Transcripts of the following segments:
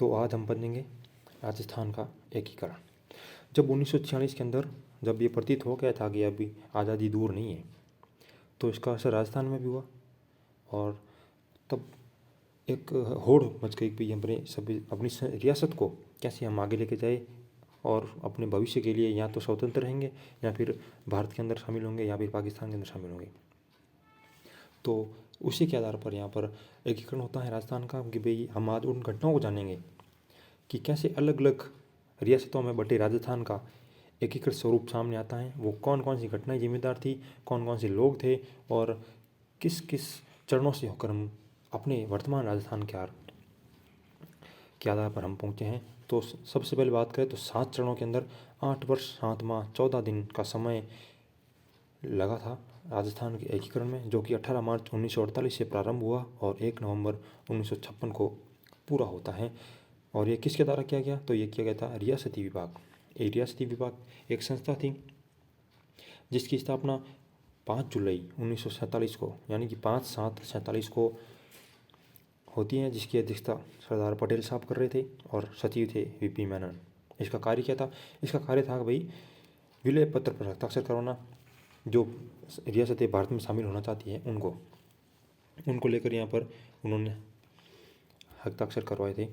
तो आज हम पढ़ेंगे राजस्थान का एकीकरण। जब 1946 के अंदर जब ये प्रतीत हो गया था कि अभी आज़ादी दूर नहीं है, तो इसका असर राजस्थान में भी हुआ और तब एक होड़ मच गई कि अपने सभी अपनी रियासत को कैसे हम आगे लेके जाए और अपने भविष्य के लिए या तो स्वतंत्र रहेंगे या फिर भारत के अंदर शामिल होंगे या फिर पाकिस्तान के अंदर शामिल होंगे। तो उसी के आधार पर यहाँ पर एकीकरण होता है राजस्थान का कि भाई हम आज उन घटनाओं को जानेंगे कि कैसे अलग अलग रियासतों में बटे राजस्थान का एकीकृत स्वरूप सामने आता है। वो कौन कौन सी घटनाएं जिम्मेदार थी, कौन कौन से लोग थे और किस किस चरणों से होकर हम अपने वर्तमान राजस्थान के आधार पर हम पहुँचे हैं। तो सबसे पहले बात करें तो 7 चरणों के अंदर 8 वर्ष 7 माह 14 दिन का समय लगा था राजस्थान के एकीकरण में, जो कि 18 मार्च 1948 से प्रारंभ हुआ और 1 नवंबर 1956 को पूरा होता है। और ये किसके द्वारा किया गया? तो ये किया गया था रियासती विभाग। ये रियासती विभाग एक संस्था थी जिसकी स्थापना 5 जुलाई 1947 को यानी कि 5/7/47 को होती है, जिसकी अध्यक्षता सरदार पटेल साहब कर रहे थे और सचिव थे वीपी मेनन। इसका कार्य क्या था? इसका कार्य था भाई विलय पत्र पर हस्ताक्षर करवाना। जो रियासतें भारत में शामिल होना चाहती हैं उनको लेकर यहाँ पर उन्होंने हस्ताक्षर करवाए थे।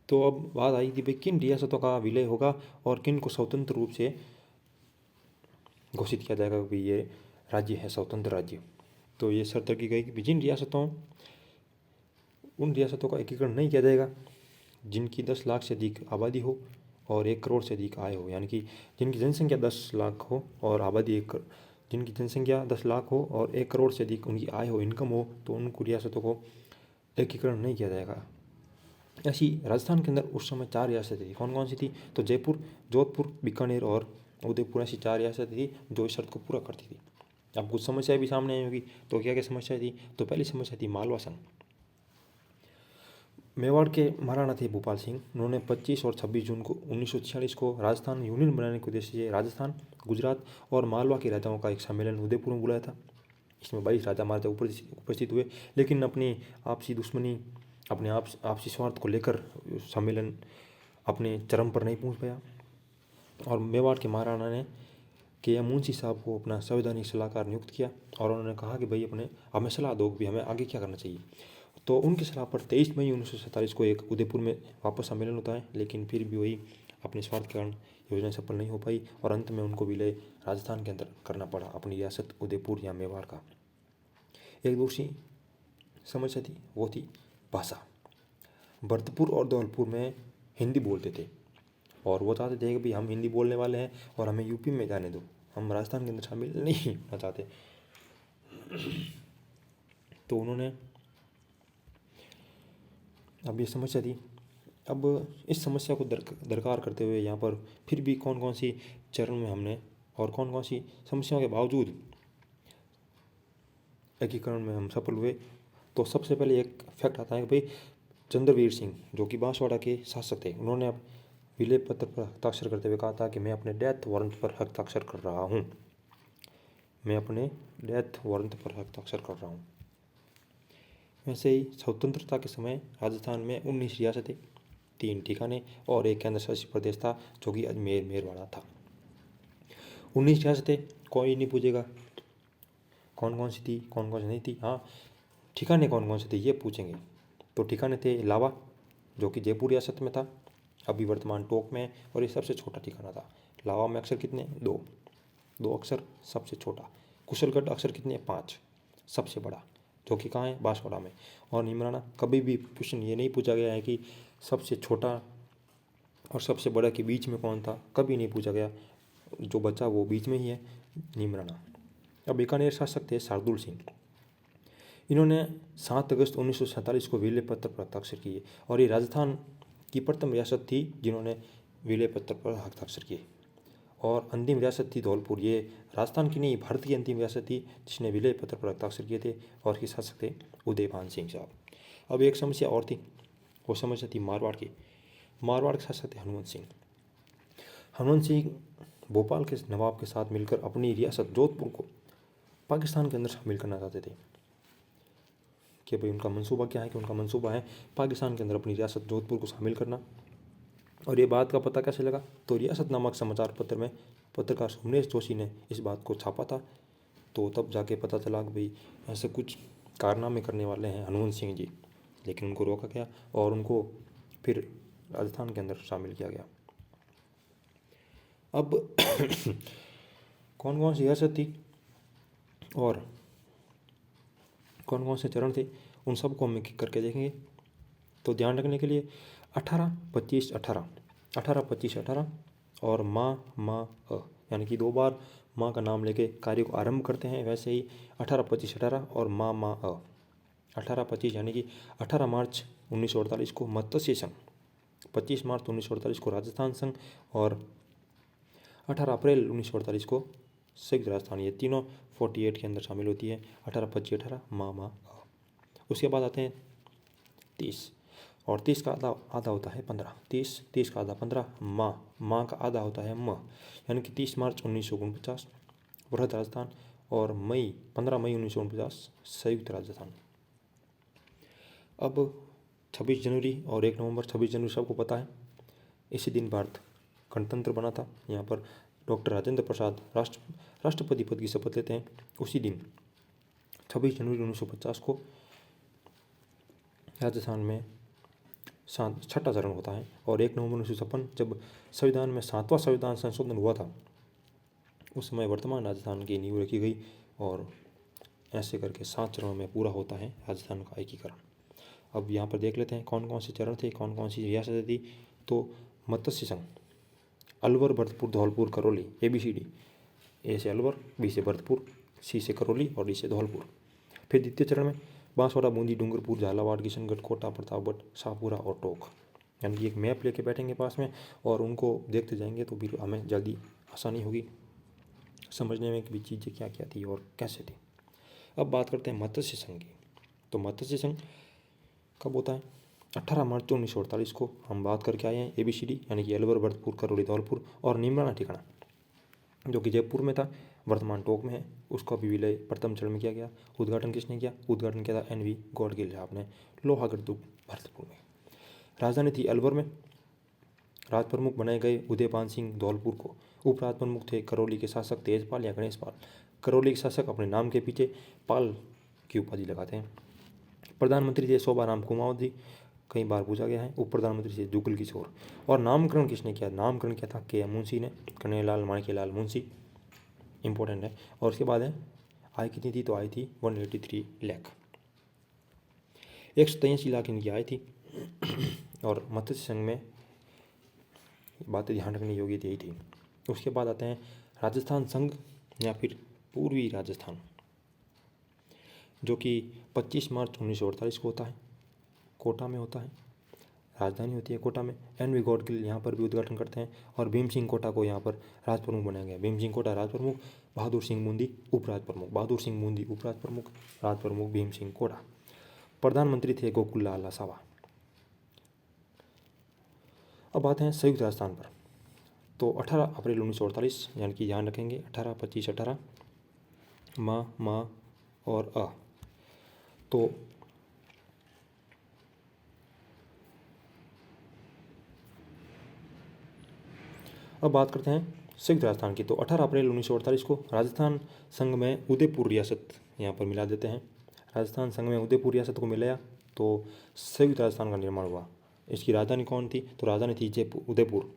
तो अब बात आई कि भाई किन रियासतों का विलय होगा और किन को स्वतंत्र रूप से घोषित किया जाएगा कि ये राज्य है स्वतंत्र राज्य। तो ये शर्त रखी गई कि जिन रियासतों उन रियासतों का एकीकरण नहीं किया जाएगा जिनकी 10 लाख से अधिक आबादी हो और 1 करोड़ से अधिक आय हो, यानी कि जिनकी जनसंख्या 10 लाख हो और आबादी जिनकी जनसंख्या 10 लाख हो और 1 करोड़ से अधिक उनकी आय हो, इनकम हो, तो उनको रियासतों को एकीकरण नहीं किया जाएगा। ऐसी राजस्थान के अंदर उस समय 4 रियासतें थी। कौन कौन सी थी? तो जयपुर, जोधपुर, बीकानेर और उदयपुर, ऐसी 4 रियासतें थी जो इस शर्त को पूरा करती थी। अब कुछ समस्याएं भी सामने आई होगी। तो क्या क्या समस्या थी? तो पहली समस्या थी मालवा संघ। मेवाड़ के महाराणा थे भूपाल सिंह। उन्होंने 25 और 26 जून को 1946 को राजस्थान यूनियन बनाने के उद्देश्य से राजस्थान, गुजरात और मालवा के राजाओं का एक सम्मेलन उदयपुर में बुलाया था। इसमें 22 राजा महाराजा उपस्थित हुए, लेकिन अपनी आपसी दुश्मनी, अपने आपसी स्वार्थ को लेकर सम्मेलन अपने चरम पर नहीं पहुंच पाया और मेवाड़ के महाराणा ने के मुंशी साहब को अपना संवैधानिक सलाहकार नियुक्त किया और उन्होंने कहा कि भाई हमें सलाह दो कि हमें आगे क्या करना चाहिए। तो उनकी सलाह पर 23 मई 1947 को एक उदयपुर में वापस सम्मेलन होता है, लेकिन फिर भी वही अपने स्वार्थ के कारण योजना सफल नहीं हो पाई और अंत में उनको विलय राजस्थान के अंदर करना पड़ा, अपनी रियासत उदयपुर या मेवाड़ का। एक दूसरी समस्या थी, वो थी भाषा। भरतपुर और धौलपुर में हिंदी बोलते थे और वो चाहते थे कि भाई हम हिंदी बोलने वाले हैं और हमें यूपी में जाने दो, हम राजस्थान के अंदर शामिल नहीं होना चाहते। तो उन्होंने अब ये समस्या थी। अब इस समस्या को दरकार करते हुए यहाँ पर फिर भी कौन कौन सी चरण में हमने और कौन कौन सी समस्याओं के बावजूद एकीकरण में हम सफल हुए। तो सबसे पहले एक फैक्ट आता है कि भाई चंद्रवीर सिंह जो कि बांसवाड़ा के शासक थे, उन्होंने अब विलय पत्र पर हस्ताक्षर करते हुए कहा था कि मैं अपने डेथ वारंट पर हस्ताक्षर कर रहा हूँ, मैं अपने डेथ वारंट पर हस्ताक्षर कर रहा हूँ। वैसे ही स्वतंत्रता के समय राजस्थान में 19 रियासतें, 3 ठिकाने और एक केंद्र शासित प्रदेश था जो कि अजमेर मेरवाड़ा था। 19 रियासतें कोई नहीं पूछेगा कौन कौन सी थी, कौन कौन सी नहीं थी। हाँ, ठिकाने कौन कौन से थे ये पूछेंगे। तो ठिकाने थे लावा जो कि जयपुर रियासत में था, अभी वर्तमान टोंक में है और ये सबसे छोटा ठिकाना था। लावा में अक्षर कितने? 2 अक्षर, सबसे छोटा। कुशलगढ़ अक्षर कितने? 5, सबसे बड़ा, जो कि कहाँ है? बांसवाड़ा में। और निमराना, कभी भी प्रश्न ये नहीं पूछा गया है कि सबसे छोटा और सबसे बड़ा के बीच में कौन था, कभी नहीं पूछा गया। जो बचा वो बीच में ही है, निमराना। अब बीकानेर शासक थे शार्दुल सिंह। इन्होंने 7 अगस्त 1947 को विलय पत्र पर हस्ताक्षर किए और ये राजस्थान की प्रथम रियासत थी जिन्होंने विलय पत्र पर हस्ताक्षर किए। और अंतिम रियासत थी धौलपुर। ये राजस्थान की नहीं, भारत की अंतिम रियासत थी जिसने विलय पत्र पर हस्ताक्षर किए थे और इसके शासक थे उदयभान सिंह साहब। अब एक समस्या और थी, वो समस्या थी मारवाड़ की। मारवाड़ के शासक थे हनुमंत सिंह। हनुमंत सिंह भोपाल के नवाब के साथ मिलकर अपनी रियासत जोधपुर को पाकिस्तान के अंदर शामिल करना चाहते थे। कि भाई उनका मंसूबा क्या है, कि उनका मंसूबा है पाकिस्तान के अंदर अपनी रियासत जोधपुर को शामिल करना। और ये बात का पता कैसे लगा, तो रियासत नामक समाचार पत्र में पत्रकार सोमनेश जोशी ने इस बात को छापा था। तो तब जाके पता चला कि भाई ऐसे कुछ कारनामे करने वाले हैं हनुमंत सिंह जी, लेकिन उनको रोका गया और उनको फिर राजस्थान के अंदर शामिल किया गया। अब कौन कौन सी रियासत थी और कौन कौन से चरण थे, उन सबको हम एक एक करके देखेंगे। तो ध्यान रखने के लिए 18, 25, 18, 18, 25, 18 और माँ अ, यानी कि 2 बार माँ का नाम लेके कार्य को आरंभ करते हैं। वैसे ही 18, 25, 18 और माँ अ। 18, 25 यानी कि 18 मार्च 1948 को मत्स्य संघ, 25 मार्च 1948 को राजस्थान संघ और 18 अप्रैल 1948 को संयुक्त राजस्थान। ये तीनों 48 के अंदर शामिल होती है। 18, 25, 18 माँ अ। उसके बाद आते हैं 30 और 30 का आधा होता है 15। 30 का आधा 15 माँ का आधा होता है म, यानी कि 30 मार्च 1949 वृहद राजस्थान और 15 मई 1949 संयुक्त राजस्थान। अब 26 जनवरी और 1 नवंबर, 26 जनवरी सबको पता है, इसी दिन भारत गणतंत्र बना था। यहाँ पर डॉक्टर राजेंद्र प्रसाद राष्ट्रपति पद की शपथ लेते हैं। उसी दिन 26 जनवरी 1950 को राजस्थान में 6ठा चरण होता है और 1 नवंबर 1956 जब संविधान में 7वां संविधान संशोधन हुआ था, उस समय वर्तमान राजस्थान की नींव रखी गई और ऐसे करके 7 चरणों में पूरा होता है राजस्थान का एकीकरण। अब यहाँ पर देख लेते हैं कौन कौन से चरण थे, कौन कौन सी रियासतें थी। तो मत्स्य संघ, अलवर, भरतपुर, धौलपुर, करौली, ABCD। ए से अलवर, B से भरतपुर, C से करौली और D से धौलपुर। फिर द्वितीय चरण में बांसवाड़ा, बूंदी, डूंगरपुर, झालावाड़, किशनगढ़, कोटा, प्रतापगढ़, शाहपुरा और टोंक। यानी कि एक मैप लेके बैठेंगे पास में और उनको देखते जाएंगे तो फिर हमें जल्दी आसानी होगी समझने में कि भी चीज़ें क्या क्या थी और कैसे थी। अब बात करते हैं मत्स्य संघ की। तो मत्स्य संघ कब होता है, 18 मार्च 1948 को हम बात करके आए हैं। ABCD यानी कि अलवर, भरतपुर, करौली, धौलपुर और निमराना ठिकाना जो कि जयपुर में था, वर्तमान टोंक में है, उसका भी विलय प्रथम चरण में किया गया। उद्घाटन किसने किया, उद्घाटन किया था NV गॉडगिल साहब ने, लोहागढ़ दुर्ग भरतपुर में। राजधानी थी अलवर में। राज प्रमुख बनाए गए उदयपान सिंह धौलपुर को। उपराज प्रमुख थे करौली के शासक तेजपाल या गणेश पाल। करौली के शासक अपने नाम के पीछे पाल की उपाधि लगाते हैं। प्रधानमंत्री थे शोभाराम कुमावत जी, कई बार पूछा गया है। उप प्रधानमंत्री थे जुगल किशोर। और नामकरण किसने किया, नामकरण किया था KM मुंशी ने, कन्हैयालाल माणिक्यलाल मुंशी, इंपॉर्टेंट है। और उसके बाद है आय कितनी थी, तो आई थी 183 लाख, 183 लाख इनकी आय थी। और मत्स्य संघ में बातें ध्यान रखने योग्य यही थी। उसके बाद आते हैं राजस्थान संघ या फिर पूर्वी राजस्थान, जो कि 25 मार्च 1948 को होता है, कोटा में होता है, राजधानी होती है कोटा में। NV गॉडगिल यहाँ पर भी उद्घाटन करते हैं और भीम सिंह कोटा को यहाँ पर राज प्रमुख बनाया गया। भीम सिंह कोटा राज प्रमुख, बहादुर सिंह बूंदी उपराज प्रमुख, बहादुर सिंह बूंदी उपराज प्रमुख, राज प्रमुख भीम सिंह कोटा। प्रधानमंत्री थे गोकुल लाल आसावा। अब आते हैं संयुक्त राजस्थान पर। तो 18 अप्रैल 1948 यानी कि ध्यान रखेंगे 18, 25, 18 माँ और अ। तो अब बात करते हैं संयुक्त राजस्थान की। तो 18 अप्रैल 1948 को राजस्थान संघ में उदयपुर रियासत यहाँ पर मिला देते हैं। राजस्थान संघ में उदयपुर रियासत को मिलाया तो संयुक्त राजस्थान का निर्माण हुआ। इसकी राजधानी कौन थी, तो राजधानी थी जयपुर,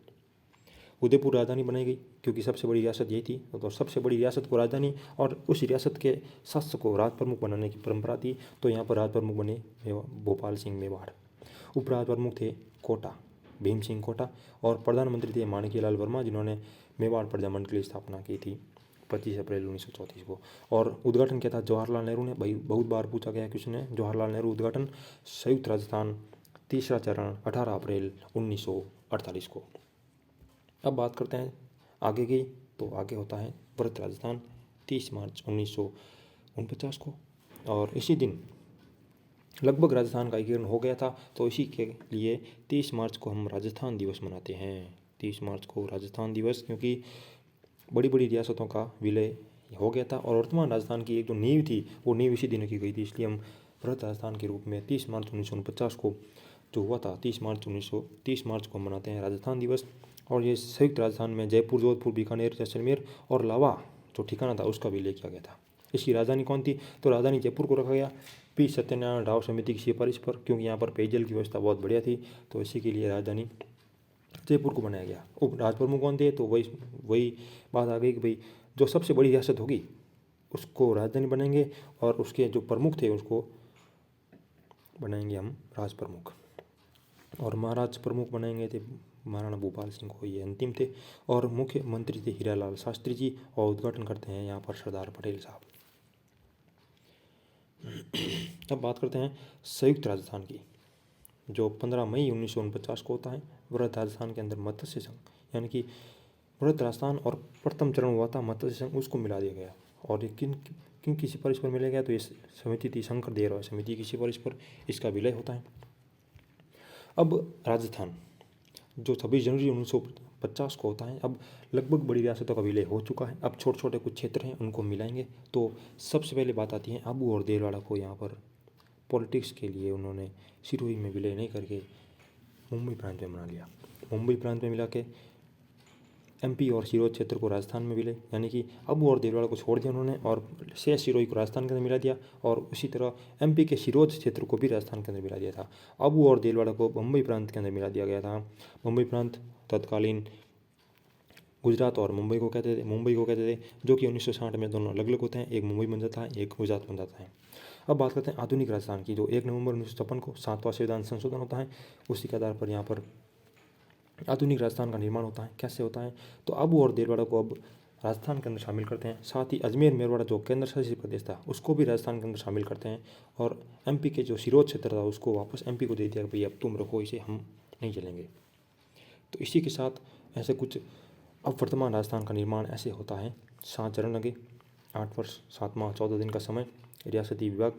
उदयपुर राजधानी बनाई गई क्योंकि सबसे बड़ी रियासत यही थी। तो सबसे बड़ी रियासत को राजधानी और उस रियासत के शासक को राज प्रमुख बनाने की परंपरा थी। तो यहाँ पर राज प्रमुख बने भोपाल सिंह मेवाड़। उपराज प्रमुख थे कोटा, भीम सिंह कोटा। और प्रधानमंत्री थे माणिक्यलाल वर्मा, जिन्होंने मेवाड़ प्रजामंडल की स्थापना की थी 25 अप्रैल 1934 को। और उद्घाटन किया था जवाहरलाल नेहरू ने। भाई बहुत बार पूछा गया क्वेश्चन है, जवाहरलाल नेहरू उद्घाटन संयुक्त राजस्थान तीसरा चरण 18 अप्रैल 1948 को। अब बात करते हैं आगे की। तो आगे होता है वृहद राजस्थान 30 मार्च 1949 को। और इसी दिन लगभग राजस्थान का एकीकरण हो गया था। तो इसी के लिए 30 मार्च को हम राजस्थान दिवस मनाते हैं। 30 मार्च को राजस्थान दिवस, क्योंकि बड़ी बड़ी रियासतों का विलय हो गया था और वर्तमान राजस्थान की एक जो नींव थी वो नींव इसी दिन की गई थी, इसलिए हम वृहद राजस्थान के रूप में 30 मार्च 1949 को जो हुआ था, 30 मार्च को मनाते हैं राजस्थान दिवस। और ये संयुक्त राजस्थान में जयपुर, जोधपुर, बीकानेर, जैसलमेर और लावा जो ठिकाना था उसका भी किया गया था। इसकी राजधानी कौन थी? तो राजधानी जयपुर को रखा गया पी सत्यनारायण राव समिति की सिफारिश पर, क्योंकि यहाँ पर पेयजल की व्यवस्था बहुत बढ़िया थी, तो इसी के लिए राजधानी जयपुर को बनाया गया। उप राज प्रमुख कौन थे? तो वही बात आ गई कि भाई जो सबसे बड़ी रियासत होगी उसको राजधानी बनाएंगे और उसके जो प्रमुख थे उसको बनाएंगे हम राज प्रमुख। और महाराज प्रमुख बनाएंगे थे महाराणा भूपाल सिंह को, ये अंतिम थे। और मुख्यमंत्री थे हीरालाल शास्त्री जी, और उद्घाटन करते हैं यहाँ पर सरदार पटेल साहब। अब बात करते हैं संयुक्त राजस्थान की, जो 15 मई 1949 को होता है। वृहद राजस्थान के अंदर मत्स्य संघ, यानी कि वृहद राजस्थान और प्रथम चरण हुआ था मत्स्य संघ, उसको मिला दिया गया। और ये किन की सिफारिश पर मिला गया? तो ये समिति थी शंकर देव समिति की सिफारिश पर इसका विलय होता है। अब राजस्थान जो 26 जनवरी 1950 को होता है, अब लगभग बड़ी रियासतों का विलय हो चुका है। अब छोटे छोटे कुछ क्षेत्र हैं उनको मिलाएंगे। तो सबसे पहले बात आती है आबू और देलवाड़ा को यहाँ पर पॉलिटिक्स के लिए उन्होंने सिरोही में विलय नहीं करके मुंबई प्रांत में बना लिया। मुंबई प्रांत में मिला के एमपी और सिरोही क्षेत्र को राजस्थान में विलय, यानी कि आबू और देलवाड़ा को छोड़ दिया उन्होंने और शेष सिरोही को राजस्थान के अंदर मिला दिया। और उसी तरह एमपी के सिरोही क्षेत्र को भी राजस्थान के अंदर मिला दिया था। आबू और देलवाड़ा को मुंबई प्रांत के अंदर मिला दिया गया था। मुंबई प्रांत तत्कालीन गुजरात और मुंबई को कहते थे, जो कि 1960 में दोनों अलग अलग होते हैं, एक मुंबई बन जाता है, एक गुजरात बन जाता है। अब बात करते हैं आधुनिक राजस्थान की, जो 1 नवंबर 1956 को 7वां संविधान संशोधन होता है। उसी के आधार पर यहाँ पर आधुनिक राजस्थान का निर्माण होता है। कैसे होता है? तो आबू और देलवाड़ा को अब राजस्थान के अंदर शामिल करते हैं। साथ ही अजमेर मेरवाड़ा जो केंद्र शासित प्रदेश था उसको भी राजस्थान के अंदर शामिल करते हैं। और एमपी के जो सिरोही क्षेत्र था उसको वापस एमपी को दे दिया कि भाई अब तुम रखो इसे, हम नहीं चलेंगे। तो इसी के साथ ऐसे कुछ अब वर्तमान राजस्थान का निर्माण ऐसे होता है। 7 चरण लगे, 8 वर्ष 7 माह 14 दिन का समय, रियासती विभाग।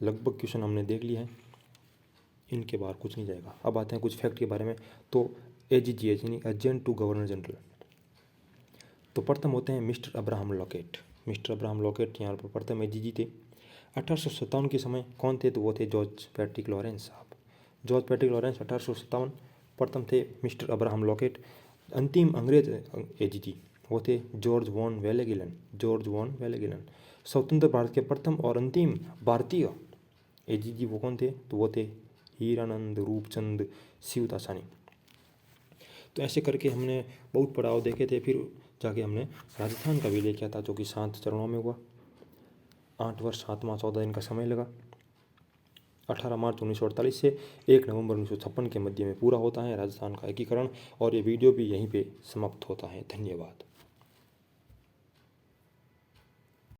लगभग क्वेश्चन हमने देख लिया है, इनके बाहर कुछ नहीं जाएगा। अब आते हैं कुछ फैक्ट के बारे में। तो एजीजीएच यानी एजेंट टू गवर्नर जनरल, तो प्रथम होते हैं mister Abraham locket. Mister Abraham locket यहाँ पर प्रथम एजीजी थे। 1857 के समय कौन थे? तो वो थे जॉर्ज पैट्रिक लॉरेंस साहब। जॉर्ज पैट्रिक लॉरेंस 1857 प्रथम थे। मिस्टर अब्राहम लॉकेट अंतिम अंग्रेज एजीजी वो थे जॉर्ज वॉन वेलेगिलन। स्वतंत्र भारत के प्रथम और अंतिम भारतीय एजीजी वो कौन थे? तो वो थे हीरानंद रूपचंद शिवदासानी। तो ऐसे करके हमने बहुत पड़ाव देखे थे, फिर जाके हमने राजस्थान का विलय किया था, जो कि 7 चरणों में हुआ। 8 वर्ष 7 माह 14 दिन का समय लगा। 18 मार्च 1948 से 1 नवंबर 1956 के मध्य में पूरा होता है राजस्थान का एकीकरण। और ये वीडियो भी यहीं पे समाप्त होता है। धन्यवाद।